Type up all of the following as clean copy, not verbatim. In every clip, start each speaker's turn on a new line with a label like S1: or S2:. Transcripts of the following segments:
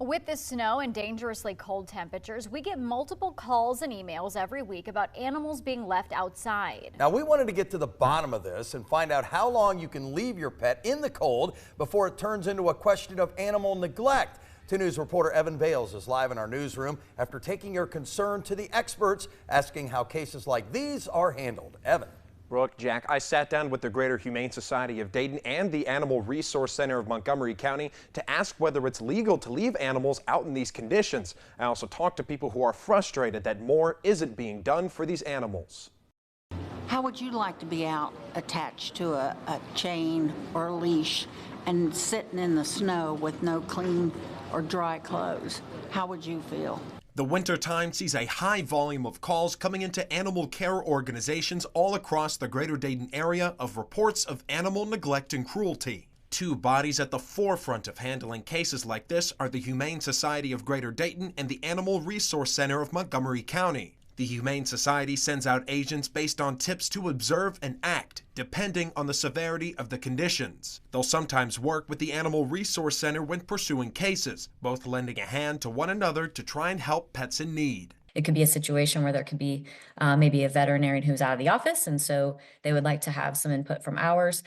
S1: With the snow and dangerously cold temperatures, we get multiple calls and emails every week about animals being left outside.
S2: Now, we wanted to get to the bottom of this and find out how long you can leave your pet in the cold before it turns into a question of animal neglect. 2 News reporter Evan Bales is live in our newsroom after taking your concern to the experts, asking how cases like these are handled. Evan.
S3: Brooke, Jack, I sat down with the Greater Humane Society of Dayton and the Animal Resource Center of Montgomery County to ask whether it's legal to leave animals out in these conditions. I also talked to people who are frustrated that more isn't being done for these animals.
S4: How would you like to be out attached to a chain or a leash and sitting in the snow with no clean or dry clothes? How would you feel?
S5: The wintertime sees a high volume of calls coming into animal care organizations all across the greater Dayton area of reports of animal neglect and cruelty. 2 bodies at the forefront of handling cases like this are the Humane Society of Greater Dayton and the Animal Resource Center of Montgomery County. The Humane Society sends out agents based on tips to observe and act, depending on the severity of the conditions. They'll sometimes work with the Animal Resource Center when pursuing cases, both lending a hand to one another to try and help pets in need.
S6: It could be a situation where there could be maybe a veterinarian who's out of the office, and so they would like to have some input from ours.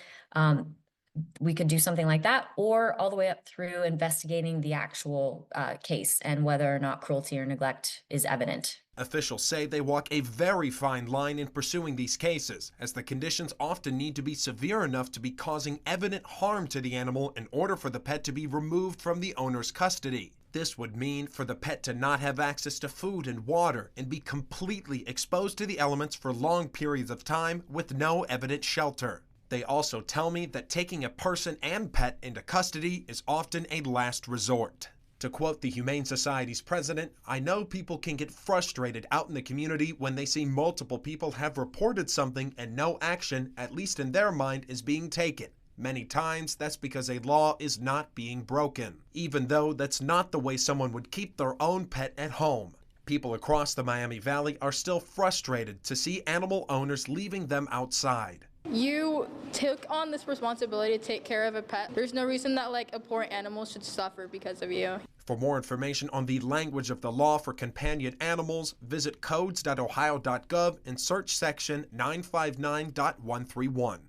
S6: We could do something like that, or all the way up through investigating the actual case and whether or not cruelty or neglect is evident.
S5: Officials say they walk a very fine line in pursuing these cases, as the conditions often need to be severe enough to be causing evident harm to the animal in order for the pet to be removed from the owner's custody. This would mean for the pet to not have access to food and water and be completely exposed to the elements for long periods of time with no evident shelter. They also tell me that taking a person and pet into custody is often a last resort. To quote the Humane Society's president, "I know people can get frustrated out in the community when they see multiple people have reported something and no action, at least in their mind, is being taken. Many times, that's because a law is not being broken, even though that's not the way someone would keep their own pet at home." People across the Miami Valley are still frustrated to see animal owners leaving them outside.
S7: You took on this responsibility to take care of a pet. There's no reason that a poor animal should suffer because of you.
S5: For more information on the language of the law for companion animals, visit codes.ohio.gov and search section 959.131.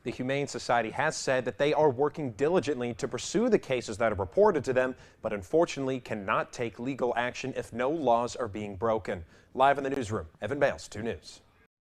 S3: The Humane Society has said that they are working diligently to pursue the cases that are reported to them, but unfortunately cannot take legal action if no laws are being broken. Live in the newsroom, Evan Bales, 2 News.